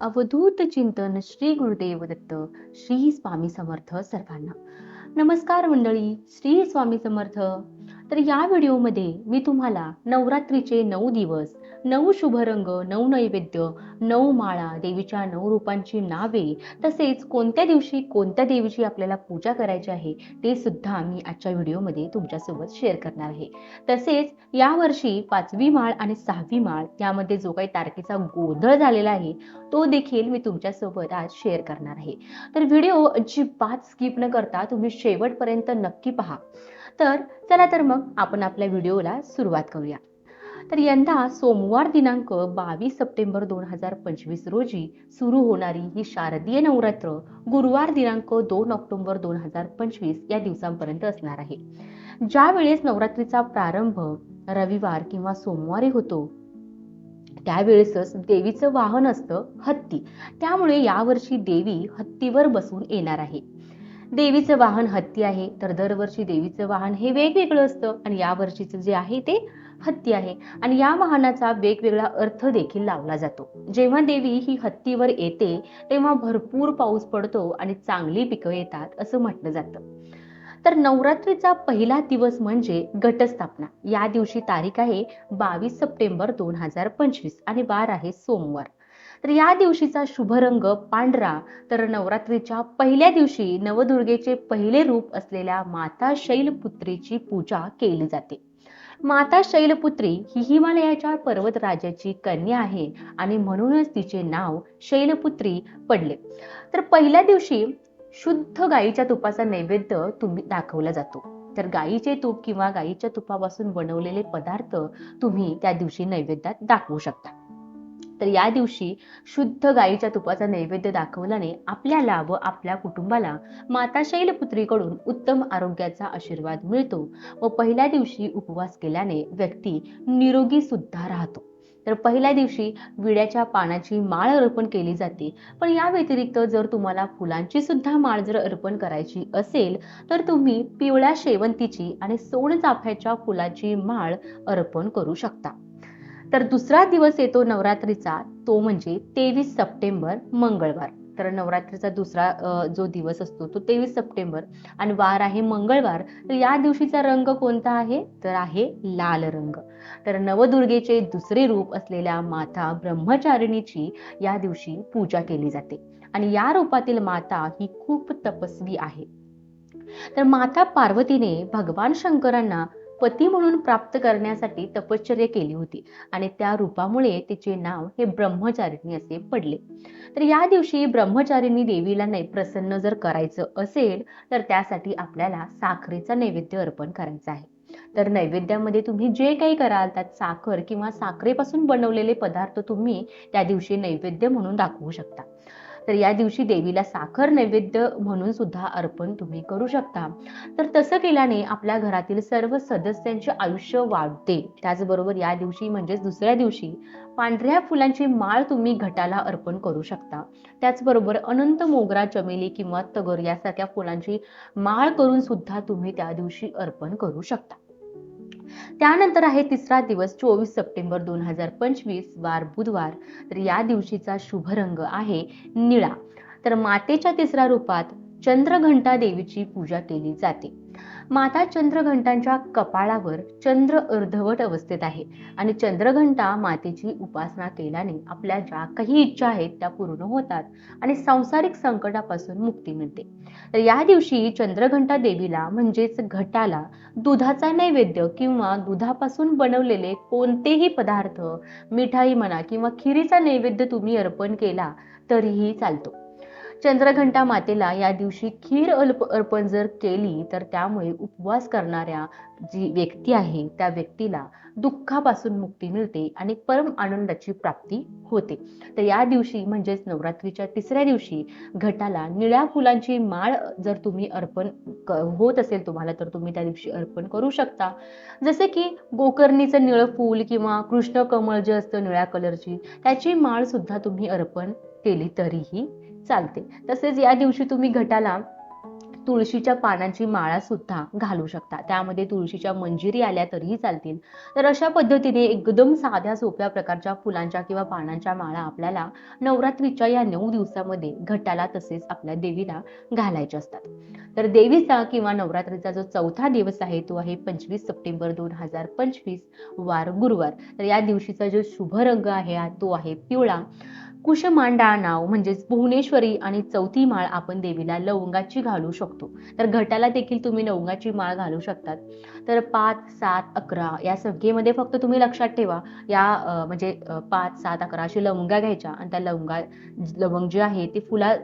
अवधूत चिंतन श्री गुरुदेव दत्त. श्री स्वामी समर्थ सर्वांना. नमस्कार मंडळी, श्री स्वामी समर्थ. तर या व्हिडिओमध्ये मी तुम्हाला नवरात्रीचे 9 दिवस, 9 शुभ रंग, 9 नैवेद्य, 9 माळा, देवीच्या 9 रूपांची नावे, तसेच कोणत्या दिवशी कोणत्या देवीची आपल्याला पूजा करायची आहे ते सुद्धा मी आजच्या व्हिडिओमध्ये तुमच्यासोबत शेअर करणार आहे. तसेच यावर्षी 5वी माळ आणि 6वी माळ यामध्ये जो काही तारखेचा गोंधळ झालेला आहे तो देखील मी तुमच्यासोबत आज शेअर करणार आहे. तर व्हिडिओ अजिबात स्किप न करता तुम्ही शेवटपर्यंत नक्की पहा. तर चला तर मग आपण आपल्या व्हिडिओला सुरुवात करूया. तर यंदा सोमवार दिनांक 22 सप्टेंबर 2025 रोजी सुरू होणारी ही शारदीय नवरात्र गुरुवार दिनांक 2 ऑक्टोबर 2025 या दिवसांपर्यंत असणार आहे. ज्या वेळेस नवरात्रीचा प्रारंभ रविवार किंवा सोमवारी होतो त्यावेळेसच देवीचं वाहन असतं हत्ती. त्यामुळे यावर्षी देवी हत्तीवर बसून येणार आहे. देवीचं वाहन हत्ती आहे, तर दरवर्षी देवीचं वाहन हे वेगवेगळं असतं आणि या वर्षीचं जे आहे ते हत्ती आहे. आणि या वाहनाचा वेगवेगळा अर्थ देखील लावला जातो. जेव्हा देवी ही हत्तीवर येते तेव्हा भरपूर पाऊस पडतो आणि चांगली पिकं येतात असं म्हटलं जातं. तर नवरात्रीचा पहिला दिवस म्हणजे घटस्थापना. या दिवशी तारीख आहे 22 सप्टेंबर 2025 आणि वार आहे सोमवार. तर या दिवशीचा शुभ रंग पांढरा. तर नवरात्रीच्या पहिल्या दिवशी नवदुर्गेचे पहिले रूप असलेल्या माता शैलपुत्रीची पूजा केली जाते. माता शैलपुत्री ही हिमालयाच्या पर्वतराजाची कन्या आहे आणि म्हणूनच तिचे नाव शैलपुत्री पडले. तर पहिल्या दिवशी शुद्ध गाईच्या तुपाचा नैवेद्य तुम्ही दाखवला जातो. तर गाईचे तूप किंवा गाईच्या तुपापासून बनवलेले पदार्थ तुम्ही त्या दिवशी नैवेद्यात दाखवू शकता. तर या दिवशी शुद्ध गाईच्या तुपाचा नैवेद्य दाखवल्याने आपल्याला व आपल्या कुटुंबाला माता शैलपुत्रीकडून उत्तम आरोग्याचा आशीर्वाद मिळतो व पहिल्या दिवशी उपवास केल्याने व्यक्ती निरोगी सुद्धा राहतो. तर पहिल्या दिवशी विड्याच्या पानाची माळ अर्पण केली जाते. पण या व्यतिरिक्त जर तुम्हाला फुलांची सुद्धा माळ जर अर्पण करायची असेल तर तुम्ही पिवळ्या शेवंतीची आणि सोनचाफ्याच्या फुलाची माळ अर्पण करू शकता. तर दुसरा दिवस येतो नवरात्रीचा, तो म्हणजे 23 सप्टेंबर मंगळवार. तर नवरात्रीचा दुसरा जो दिवस असतो तो 23 सप्टेंबर आणि वार आहे मंगळवार. तर या दिवशीचा रंग कोणता आहे तर आहे लाल रंग. तर नवदुर्गेचे दुसरे रूप असलेल्या माता ब्रह्मचारिणीची या दिवशी पूजा केली जाते आणि या रूपातील माता ही खूप तपस्वी आहे. तर माता पार्वतीने भगवान शंकरांना पती म्हणून प्राप्त करण्यासाठी तपश्चर्या केली होती आणि त्या रूपामुळे तिचे नाव हे ब्रह्मचारिणी असे पडले. तर या दिवशी ब्रह्मचारिणी देवीला प्रसन्न जर करायचं असेल तर त्यासाठी आपल्याला साखरेचा नैवेद्य अर्पण करायचा आहे. तर नैवेद्यामध्ये तुम्ही जे काही कराल त्यात साखर किंवा साखरेपासून बनवलेले पदार्थ तुम्ही त्या दिवशी नैवेद्य म्हणून दाखवू शकता. तर या दिवशी देवीला साखर नैवेद्य म्हणून सुद्धा अर्पण तुम्ही करू शकता. तर तसं केल्याने आपल्या घरातील सर्व सदस्यांचे आयुष्य वाढते. त्याचबरोबर या दिवशी म्हणजेच दुसऱ्या दिवशी पांढऱ्या फुलांची माळ तुम्ही घटाला अर्पण करू शकता. त्याचबरोबर अनंत मोगरा, चमेली किंवा तगर यासारख्या फुलांची माळ करून सुद्धा तुम्ही त्या दिवशी अर्पण करू शकता. त्यानंतर आहे तिसरा दिवस 24 सप्टेंबर 2025 वार बुधवार. तर या दिवशीचा शुभ रंग आहे निळा. तर मातेच्या तिसऱ्या रूपात चंद्रघंटा देवीची पूजा केली जाते. माता चंद्रघंटांच्या कपाळावर चंद्र अर्धवट अवस्थेत आहे आणि चंद्रघंटा मातेची उपासना केल्याने आपल्या ज्या काही इच्छा आहेत त्या पूर्ण होतात आणि सांसारिक संकटापासून मुक्ती मिळते. तर या दिवशी चंद्रघंटा देवीला म्हणजेच घटाला दुधाचा नैवेद्य किंवा दुधापासून बनवलेले कोणतेही पदार्थ, मिठाई म्हणा किंवा खिरीचा नैवेद्य तुम्ही अर्पण केला तरीही चालतो. चंद्रघंटा मातेला या दिवशी खीर अर्पण जर केली तर त्यामुळे उपवास करणाऱ्या जी व्यक्ती आहे त्या व्यक्तीला दुःखापासून मुक्ती मिळते आणि परम आनंदाची प्राप्ती होते. तर या दिवशी म्हणजेच नवरात्रीच्या तिसऱ्या दिवशी घटाला निळ्या फुलांची माळ जर तुम्ही अर्पण होत असेल तुम्हाला तर तुम्ही त्या दिवशी अर्पण करू शकता. जसे की गोकर्णीचं निळं फूल किंवा कृष्ण कमळ जे असतं निळ्या कलरची त्याची माळ सुद्धा तुम्ही अर्पण केली तरीही चालते. तसेच या दिवशी तुम्ही घटाला तुळशीच्या पानांची माळा सुद्धा घालू शकता. त्यामध्ये तुळशीच्या मंजिरी आल्या तरीही चालतील. तर अशा पद्धतीने एकदम साध्या सोप्या प्रकारच्या फुलांच्या किंवा पानांच्या माळा आपल्याला नवरात्रीच्या या 9 दिवसामध्ये घटाला तसेच आपल्या देवीला घालायच्या असतात. तर देवीचा किंवा नवरात्रीचा जो चौथा दिवस आहे तो आहे 25 सप्टेंबर 2025 वार गुरुवार. तर या दिवशीचा जो शुभ रंग आहे तो आहे पिवळा. कुशमांडा नाव म्हणजेच भुवनेश्वरी आणि चौथी माळ आपण देवीला लवंगाची घालू शकतो. तर घटाला देखील तुम्ही लवंगाची माळ घालू शकतात. तर 5, 7, 11 या संख्येमध्ये फक्त तुम्ही लक्षात ठेवा या 5, 7, 11 अशी लवंगा घ्यायच्या आणि त्या लवंग जे आहे ते फुला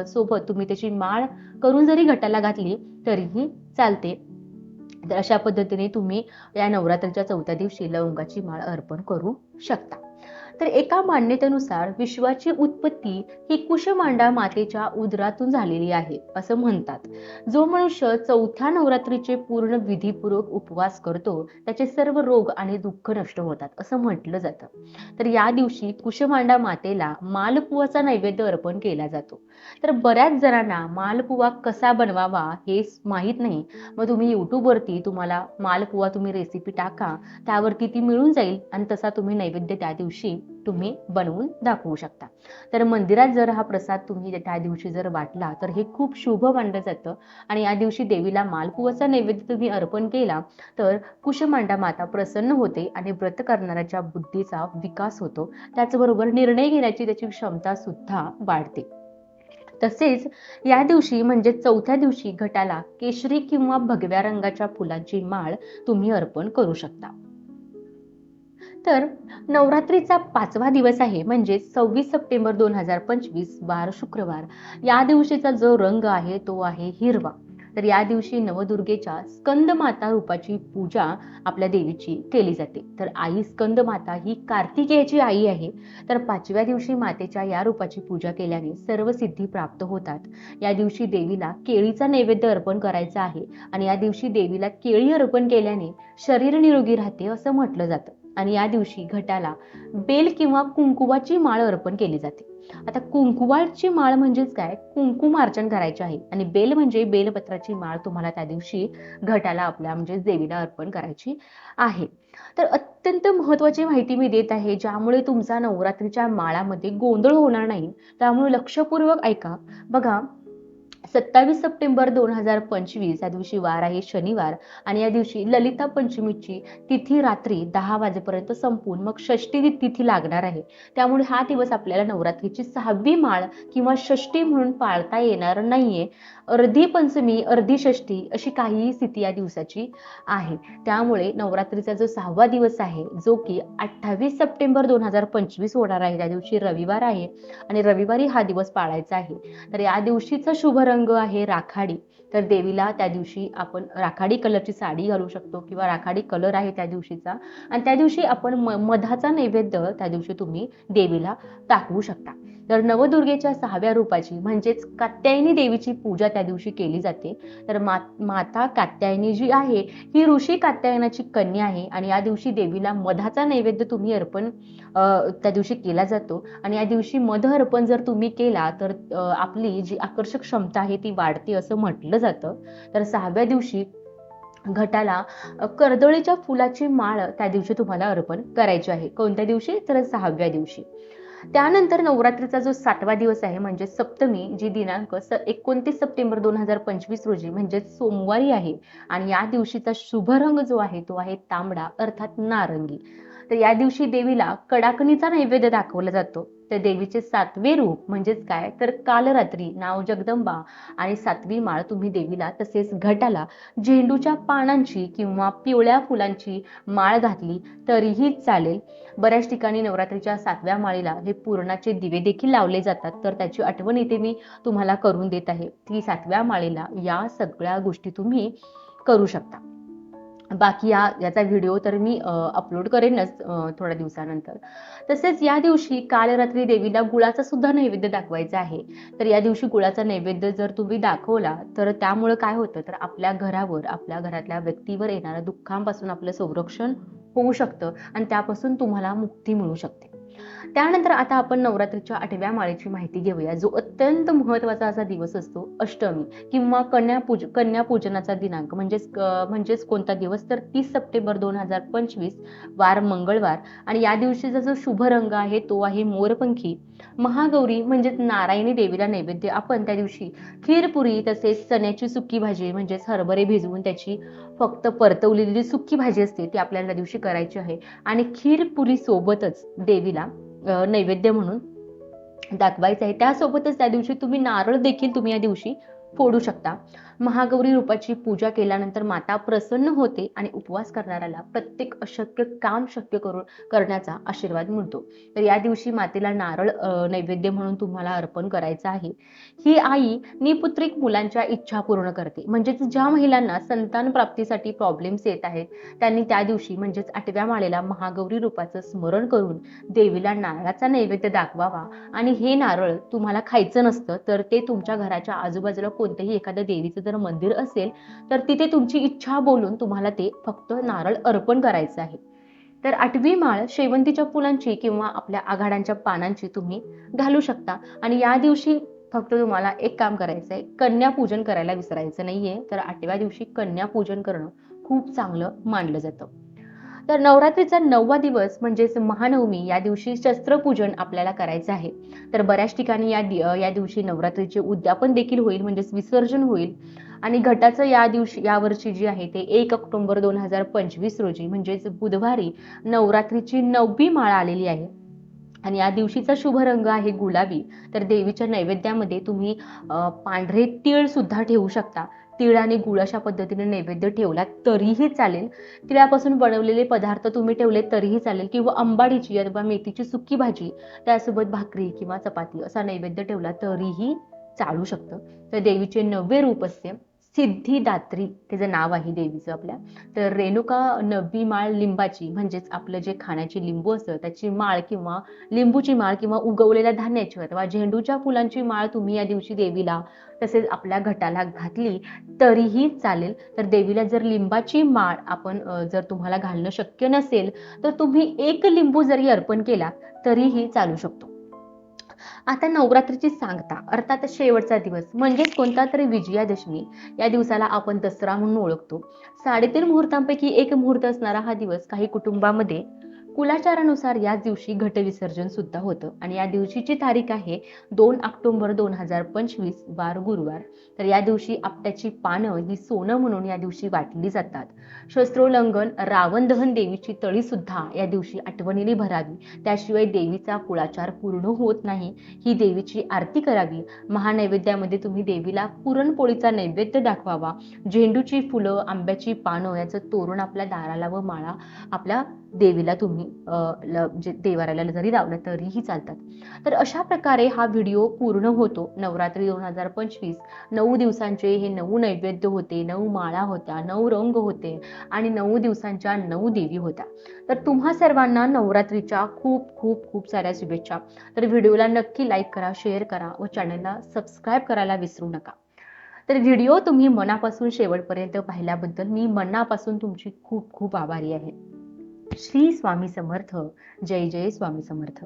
सोबत तुम्ही त्याची माळ करून जरी घटाला घातली तरीही चालते. तर अशा पद्धतीने तुम्ही या नवरात्रीच्या चौथ्या दिवशी लवंगाची माळ अर्पण करू शकता. तर एका मान्यतेनुसार विश्वाची उत्पत्ती ही कुशमांडा मातेच्या उदरातून झालेली आहे असं म्हणतात. जो मनुष्य चौथ्या नवरात्रीचे पूर्ण विधीपूर्वक उपवास करतो त्याचे सर्व रोग आणि दुःख नष्ट होतात असं म्हटलं जातं. तर या दिवशी कुशमांडा मातेला मालपुवाचा नैवेद्य अर्पण केला जातो. तर बऱ्याच जणांना मालपुवा कसा बनवावा हे माहीत नाही. मग तुम्ही युट्यूबवरती तुम्हाला मालपुवा तुम्ही रेसिपी टाका, त्यावरती ती मिळून जाईल आणि तसा तुम्ही नैवेद्य त्या दिवशी तुम्ही बनवून दाखवू शकता. तर मंदिरात जर हा प्रसाद तुम्ही त्या दिवशी जर वाटला तर हे खूप शुभ मानलं जातं आणि या दिवशी देवीला मालपुवाचा नैवेद्य तुम्ही अर्पण केला तर कुशमांडा माता प्रसन्न होते आणि व्रत करणाऱ्याच्या बुद्धीचा विकास होतो. त्याचबरोबर निर्णय घेण्याची त्याची क्षमता सुद्धा वाढते. तसेच या दिवशी म्हणजे चौथ्या दिवशी घटाला केशरी किंवा भगव्या रंगाच्या फुलांची माळ तुम्ही अर्पण करू शकता. तर नवरात्रीचा 5वा दिवस आहे म्हणजे 26 सप्टेंबर 2025 वार शुक्रवार. या दिवशीचा जो रंग आहे तो आहे हिरवा. तर या दिवशी नवदुर्गेच्या स्कंदमाता रूपाची पूजा आपल्या देवीची केली जाते. तर आई स्कंदमाता ही कार्तिकेयची आई आहे. तर 5व्या दिवशी मातेच्या या रूपाची पूजा केल्याने सर्व सिद्धी प्राप्त होतात. या दिवशी देवीला केळीचा नैवेद्य अर्पण करायचा आहे आणि या दिवशी देवीला केळी अर्पण केल्याने शरीर निरोगी राहते असं म्हटलं जातं. आणि या दिवशी घटाला बेल किंवा कुंकुवाची माळ अर्पण केली जाते. आता कुंकुवाची माळ म्हणजेच काय, कुंकुमार्चन करायचे आहे आणि बेल म्हणजे बेलपत्राची माळ तुम्हाला त्या दिवशी घटाला आपल्या म्हणजे देवीला अर्पण करायची आहे. तर अत्यंत महत्वाची माहिती मी देत आहे ज्यामुळे तुमचा नवरात्रीच्या माळामध्ये गोंधळ होणार नाही. त्यामुळे लक्षपूर्वक ऐका. बघा 27 सप्टेंबर 2025 या दिवशी वार आहे शनिवार आणि या दिवशी ललिता पंचमीची तिथी रात्री 10 वाजेपर्यंत संपून मग षष्ठी तिथी लागणार आहे. त्यामुळे हा दिवस आपल्याला नवरात्रीची 6वी माळ किंवा षष्ठी म्हणून पाळता येणार नाहीये. अर्धी पंचमी अर्धी षष्ठी अशी काहीही स्थिती या दिवसाची आहे. त्यामुळे नवरात्रीचा जो 6वा दिवस आहे जो की 28 सप्टेंबर 2025 होणार आहे त्या दिवशी रविवार आहे आणि रविवारी हा दिवस पाळायचा आहे. तर या दिवशीचा शुभ रंग आहे राखाडी. तर देवीला त्या दिवशी आपण राखाडी कलरची साडी घालू शकतो किंवा राखाडी कलर आहे त्या दिवशीचा आणि त्या दिवशी आपण मधाचा नैवेद्य त्या दिवशी तुम्ही देवीला दाखवू शकता. तर नवदुर्गेच्या 6व्या रूपाची म्हणजेच कात्यायनी देवीची पूजा त्या दिवशी केली जाते. तर माता कात्यायनी जी आहे ही ऋषी कात्यायनाची कन्या आहे आणि या दिवशी देवीला मधाचा नैवेद्य तुम्ही अर्पण त्या दिवशी केला जातो आणि या दिवशी मध अर्पण जर तुम्ही केला तर आपली जी आकर्षक क्षमता आहे ती वाढते असं म्हटलं जातं. तर 6व्या दिवशी घटाला कर्दळीच्या फुलाची माळ त्या दिवशी तुम्हाला अर्पण करायची आहे. कोणत्या दिवशी तर 6व्या दिवशी. त्यानंतर नवरात्रीचा जो 7वा दिवस आहे म्हणजे सप्तमी जी दिनांक 29 सप्टेंबर 2025 रोजी म्हणजे सोमवारी आहे आणि या दिवशीचा शुभ रंग जो आहे तो आहे तांबडा अर्थात नारंगी. तर या दिवशी देवीला कडाकणीचा नैवेद्य दाखवला जातो. तर देवीचे 7वे रूप म्हणजेच काय तर कालरात्री नाव जगदंबा आणि 7वी माळ तुम्ही देवीला तसेच घटाला झेंडूच्या पानांची किंवा पिवळ्या फुलांची माळ घातली तरीही चालेल. बऱ्याच ठिकाणी नवरात्रीच्या 7व्या माळेला हे पूर्णाचे दिवे देखील लावले जातात. तर त्याची आठवण इथे मी तुम्हाला करून देत आहे की 7व्या माळेला या सगळ्या गोष्टी तुम्ही करू शकता. बाकी याचा व्हिडिओ तर मी अपलोड करेनच थोड्या दिवसानंतर. तसेच या दिवशी काल रात्री देवीला गुळाचा सुद्धा नैवेद्य दाखवायचा आहे. तर या दिवशी गुळाचा नैवेद्य जर तुम्ही दाखवला तर त्यामुळे काय होतं तर आपल्या घरावर आपल्या घरातल्या व्यक्तीवर येणाऱ्या दुःखांपासून आपलं संरक्षण होऊ शकतं आणि त्यापासून तुम्हाला मुक्ती मिळू शकते. त्यानंतर आता आपण नवरात्रीच्या 8व्या माळेची माहिती घेऊया, जो अत्यंत महत्त्वाचा असा दिवस असतो अष्टमी किंवा कन्यापूजनाचा दिनांक म्हणजेच कोणता दिवस, तर 30 सप्टेंबर 2025 वार मंगळवार. आणि या दिवशीचा जो शुभ रंग आहे तो आहे मोरपंखी. महागौरी म्हणजेच नारायणी देवीला नैवेद्य आपण त्या दिवशी खीरपुरी तसेच चण्याची सुकी भाजी म्हणजेच हरभरे भिजवून त्याची फक्त परतवलेली सुकी भाजी असते ती आपल्याला त्या दिवशी करायची आहे. आणि खीरपुरी सोबतच देवीला नैवेद्य म्हणून दाखवायचं आहे. त्यासोबतच त्या दिवशी तुम्ही नारळ देखील तुम्ही या दिवशी फोडू शकता. महागौरी रूपाची पूजा केल्यानंतर माता प्रसन्न होते आणि उपवास करणाऱ्याला प्रत्येक अशक्य काम शक्य करण्याचा आशीर्वाद मिळतो. तर या दिवशी मातेला नारळ नैवेद्य म्हणून तुम्हाला अर्पण करायचं आहे. ही आई निपुत्रिक मुलांच्या इच्छा पूर्ण करते. म्हणजेच ज्या महिलांना संतान प्राप्तीसाठी प्रॉब्लेम्स येत आहेत त्यांनी त्या दिवशी म्हणजेच 8व्या माळेला महागौरी रूपाचं स्मरण करून देवीला नारळाचा नैवेद्य दाखवावा. आणि हे नारळ तुम्हाला खायचं नसतं, तर ते तुमच्या घराच्या आजूबाजूला कोणतंही एखादं देवीचं जर मंदिर असेल तर तिथे तुमची इच्छा बोलून तुम्हाला ते फक्त नारळ अर्पण करायचं आहे. तर 8वी माळ शेवंतीच्या फुलांची किंवा आपल्या आघाड्यांच्या पानांची तुम्ही घालू शकता. आणि या दिवशी फक्त तुम्हाला एक काम करायचं आहे, कन्यापूजन करायला विसरायचं नाहीये. तर 8व्या दिवशी कन्यापूजन करणं खूप चांगलं मानलं जातं. तर नवरात्रीचा 9वा दिवस म्हणजेच महानवमी या दिवशी शस्त्रपूजन आपल्याला करायचं आहे. तर बऱ्याच ठिकाणी या दिवशी नवरात्रीचे उद्यापन देखील होईल म्हणजेच विसर्जन होईल. आणि घटाचं यावर्षी जी आहे ते 1 ऑक्टोबर 2025 रोजी म्हणजेच बुधवारी नवरात्रीची 9वी माळ आलेली आहे. आणि या दिवशीचा शुभ रंग आहे गुलाबी. तर देवीच्या नैवेद्यामध्ये तुम्ही पांढरे तीळ सुद्धा ठेवू शकता. तीळ आणि गुळ अशा पद्धतीने नैवेद्य ठेवला तरीही चालेल. तिळापासून बनवलेले पदार्थ तुम्ही ठेवले तरीही चालेल, किंवा अंबाडीची अथवा मेथीची सुकी भाजी त्यासोबत भाकरी किंवा चपाती असा नैवेद्य ठेवला तरीही चालू शकतं. तर देवीचे 9वे रूप असते सिद्धिदात्री, त्याचं नाव आहे देवीचं आपल्या. तर रेणुका 9वी माळ लिंबाची म्हणजेच आपलं जे खाण्याची लिंबू असतं त्याची माळ किंवा लिंबूची माळ किंवा उगवलेल्या धान्याची अथवा झेंडूच्या फुलांची माळ तुम्ही या दिवशी देवीला तसेच आपल्या घटाला घातली तरीही चालेल. तर देवीला जर लिंबाची माळ आपण जर तुम्हाला घालणं शक्य नसेल तर तुम्ही 1 लिंबू जरी अर्पण केला तरीही चालू शकतो. आता नवरात्रीची सांगता अर्थात शेवटचा दिवस म्हणजेच कोणता तरी विजयादशमी, या दिवसाला आपण दसरा म्हणून ओळखतो. 3.5 मुहूर्तांपैकी एक मुहूर्त असणारा हा दिवस काही कुटुंबामध्ये कुलाचारानुसार याच दिवशी घटविसर्जन सुद्धा होतं. आणि या दिवशीची तारीख आहे 2 ऑक्टोबर 2025 वार गुरुवार. तर या दिवशी आपट्याची पानं ही सोनं म्हणून या दिवशी वाटली जातात. शस्त्रोल्लंघन, रावण दहन, देवीची तळी सुद्धा या दिवशी आठवणीने भरावी. त्याशिवाय देवीचा कुळाचार पूर्ण होत नाही. ही देवीची आरती करावी. महानैवेद्यामध्ये तुम्ही देवीला पुरणपोळीचा नैवेद्य दाखवावा. झेंडूची फुलं, आंब्याची पानं याचं तोरण आपल्या दाराला व माळा आपल्या देवीला तुम्ही देवाऱ्याला जरी लावलं तरीही चालतात. तर अशा प्रकारे हा व्हिडिओ पूर्ण होतो. नवरात्री 2025 9 दिवसांचे हे 9 नैवेद्य होते, 9 माळा होत्या, 9 रंग होते आणि 9 दिवसांच्या 9 देवी होत्या. तर तुम्हा सर्वांना नवरात्रीच्या खूप खूप खूप साऱ्या शुभेच्छा. तर व्हिडिओला नक्की लाईक करा, शेअर करा व चॅनलला सबस्क्राईब करायला विसरू नका. तर व्हिडिओ तुम्ही मनापासून शेवटपर्यंत पाहिल्याबद्दल मी मनापासून तुमची खूप खूप आभारी आहे. श्री स्वामी समर्थ. जय जय स्वामी समर्थ.